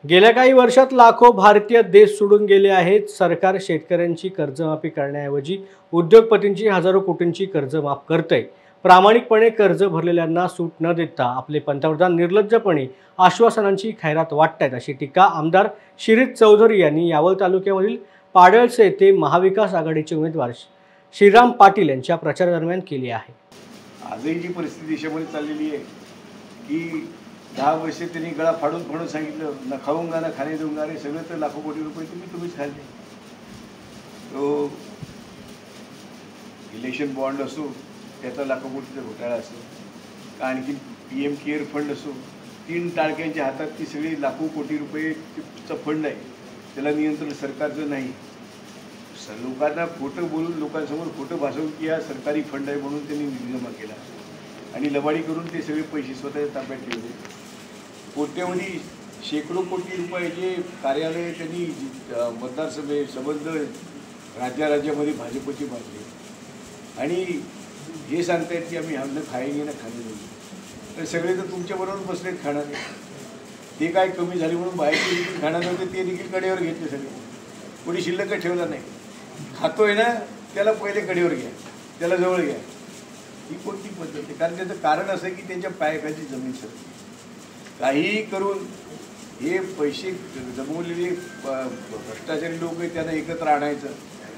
गेल्या काही वर्षात लाखो भारतीय देश सोडून गेले आहेत। सरकार शेतकऱ्यांची कर्जमाफी करण्याऐवजी उद्योगपतींची हजारो कोटींची कर्ज माफ करते। प्रामाणिकपणे कर्ज भरलेल्यांना सूट न देता आपले पंतप्रधान निर्लज्जपणे आश्वासनांची खैरात वाटतात, अशी टीका आमदार शिरीष चौधरी यांनी यावल तालुक्यामधील पाडळसे येथे महाविकास आघाडीचे उमेदवार श्रीराम पाटील यांच्या प्रचारादरम्यान केली आहे। आजही जी परिस्थिती देशामध्ये चाललेली आहे की 10 वर्षे त्यांनी गळा फाडून फाडून सांगितलं, न खाऊंगा ना खाणे दूंगा रे, सगळं तर लाखो कोटी रुपये तुम्हीच खाल्ले। तो इलेक्शन बॉन्ड असो, त्याचा लाखो कोटीचा घोटाळा असो, का आणखी PM केअर फंड असो, 3 टाळक्यांच्या हातात ती सगळी लाखो कोटी रुपयेचा फंड आहे, त्याला नियंत्रण सरकारचं नाही। लोकांना खोटं बोलून, लोकांसमोर खोटं भासवून की हा सरकारी फंड आहे म्हणून त्यांनी निधी जमा केला आणि लबाडी करून ते सगळे पैसे स्वतःच्या ताब्यात ठेवले। कोट्यवधी शेकडो कोटी रुपयाचे कार्यालय त्यांनी मतदारसभे संबंध राज्यामध्ये भाजपचे बांधले आणि हे सांगतायत की आम्ही हमने खाएंगे ना खाणे देऊ। तर सगळे तर तुमच्याबरोबर बसलेत खाणारे, ते काय कमी झाले म्हणून बाहेरचे देखील खाणार नव्हते, ते देखील कडेवर घेतले सगळे, कोणी शिल्लक ठेवला नाही। खातोय ना त्याला पहिले कडेवर घ्या, त्याला जवळ घ्या, ही कोणती पद्धत आहे? कारण त्याचं कारण असं की त्यांच्या पायाखालची जमीन सरकली। काहीही करून हे पैसे जमवलेले भ्रष्टाचारी लोक आहेत त्यांना एकत्र आणायचं,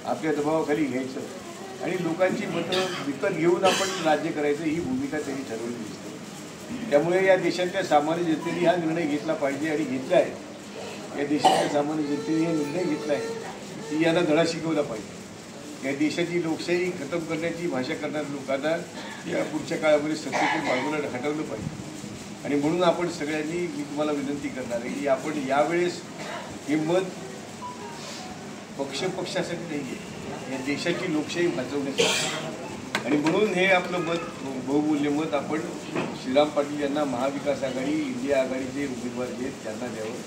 आपल्या दबावाखाली घ्यायचं आणि लोकांची मतं विकत घेऊन आपण राज्य करायचं, ही भूमिका त्यांनी ठरवली दिसते। त्यामुळे या देशातल्या सामान्य जनतेने हा निर्णय घेतला पाहिजे आणि घेतला आहे। या देशातल्या सामान्य जनतेने हा निर्णय घेतला आहे की यांना धडा शिकवला पाहिजे। या देशाची लोकशाही खतम करण्याची भाषा करणाऱ्या लोकांना या पुढच्या काळामध्ये सत्तेतून बाजूला हटवलं पाहिजे आणि म्हणून आपण सगळ्यांनी, मी तुम्हाला विनंती करणार आहे की आपण यावेळेस हे मत पक्षासाठी नाही आहे, या देशाची लोकशाही वाचवण्यासाठी आणि म्हणून हे आपलं मत, बहुमूल्य मत आपण श्रीराम पाटील यांना, महाविकास आघाडी, इंडिया आघाडीचे उमेदवार जे आहेत त्यांना द्यावं।